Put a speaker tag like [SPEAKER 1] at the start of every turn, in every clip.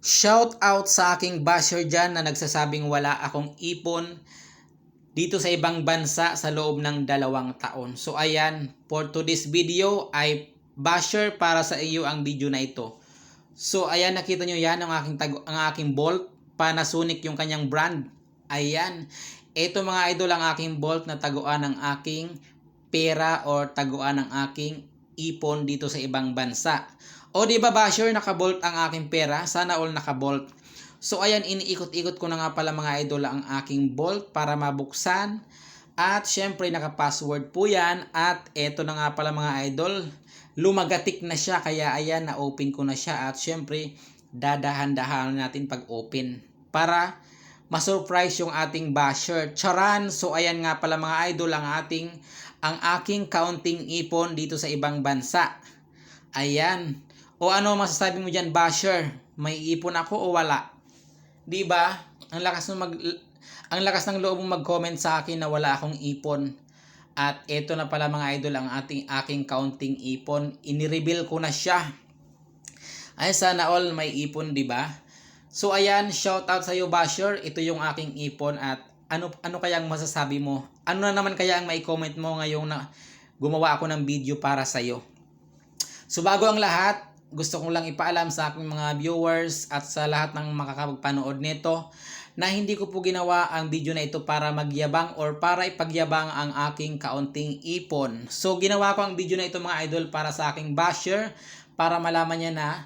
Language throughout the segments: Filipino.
[SPEAKER 1] Shout out sa aking basher dyan na nagsasabing wala akong ipon dito sa ibang bansa sa loob ng 2 taon. So ayan, for today's video ay basher para sa iyo ang video na ito. So ayan, nakita nyo yan ang aking Bolt. Panasonic yung kanyang brand. Ayan. Ito mga idol ang aking Bolt na taguan ng aking pera or taguan ng aking ipon dito sa ibang bansa. O di ba basher, naka-Bolt ang aking pera? Sana all naka-Bolt. So ayan, iniikot-ikot ko na nga pala mga idol ang aking Bolt para mabuksan. At syempre naka-password po yan. At eto na nga pala mga idol, lumagatik na siya, kaya ayan, na-open ko na siya. At syempre dadahan-dahan natin pag-open para ma-surprise yung ating basher. Charan! So ayan nga pala mga idol ang aking counting ipon dito sa ibang bansa. Ayan. O ano masasabi mo diyan, basher? May ipon ako o wala? 'Di ba? Ang lakas ng loob mong mag-comment sa akin na wala akong ipon. At eto na pala mga idol ang aking counting ipon. Ini-reveal ko na siya. Ay sana all may ipon, 'di ba? So ayan, shout out sa iyo basher. Ito yung aking ipon at ano kayang masasabi mo? Ano na naman kaya ang may comment mo ngayong na gumawa ako ng video para sa iyo? So bago ang lahat, gusto kong lang ipaalam sa aking mga viewers at sa lahat ng makakapanood nito na hindi ko po ginawa ang video na ito para magyabang or para ipagyabang ang aking kaunting ipon. So ginawa ko ang video na ito mga idol para sa aking basher, para malaman niya na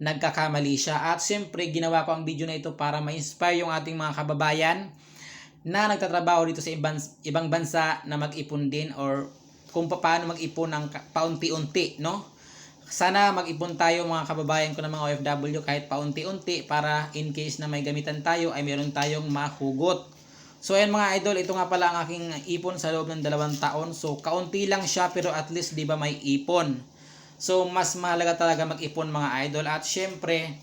[SPEAKER 1] nagkakamali siya. At siyempre ginawa ko ang video na ito para ma-inspire yung ating mga kababayan na nagtatrabaho dito sa ibang bansa na mag-ipon din or kung paano mag-ipon ng paunti-unti, no? Sana mag-ipon tayo mga kababayan ko ng mga OFW kahit paunti-unti para in case na may gamitan tayo ay meron tayong mahugot. So ayan mga idol, ito nga pala ang aking ipon sa loob ng 2 taon. So kaunti lang siya pero at least 'di ba may ipon. So mas mahalaga talaga mag-ipon mga idol. At syempre,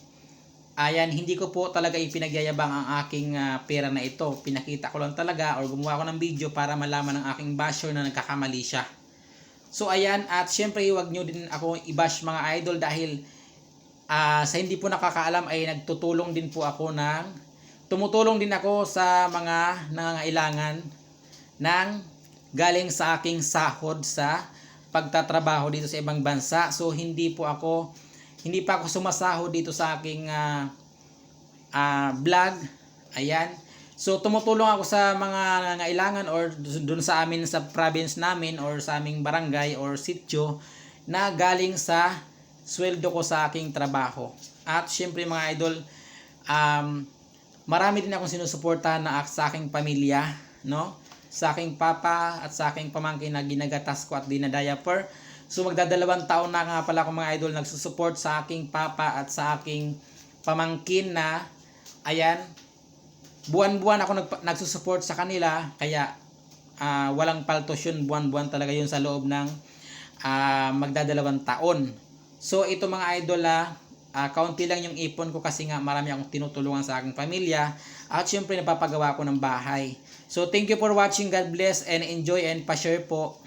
[SPEAKER 1] ayan, hindi ko po talaga ipinagyayabang ang aking pera na ito. Pinakita ko lang talaga or gumawa ko ng video para malaman ng aking basher na nagkakamali siya. So ayan, at syempre huwag nyo din ako i-bash mga idol dahil sa hindi po nakakaalam ay tumutulong din ako sa mga nangangailangan ng galing sa aking sahod sa pagtatrabaho dito sa ibang bansa. So hindi pa ako sumasahod dito sa aking vlog. Ayan. So tumutulong ako sa mga nangangailangan or dun sa amin sa province namin or sa aming barangay or sitio na galing sa sweldo ko sa aking trabaho. At syempre mga idol, marami din akong sinusuportahan na sa aking pamilya, no? Sa aking papa at sa aking pamangkin na ginagatas ko at dinadiaper. So magdadalawang taon na nga pala ako mga idol nagsusupport sa aking papa at sa aking pamangkin na ayan, buwan-buwan ako nagsusupport sa kanila, kaya walang paltos yun, buwan-buwan talaga yun sa loob ng magdadalawang taon. So ito mga idol, kaunti lang yung ipon ko kasi nga marami akong tinutulungan sa aking pamilya at syempre napapagawa ko ng bahay. So thank you for watching, God bless and enjoy and pa-share po.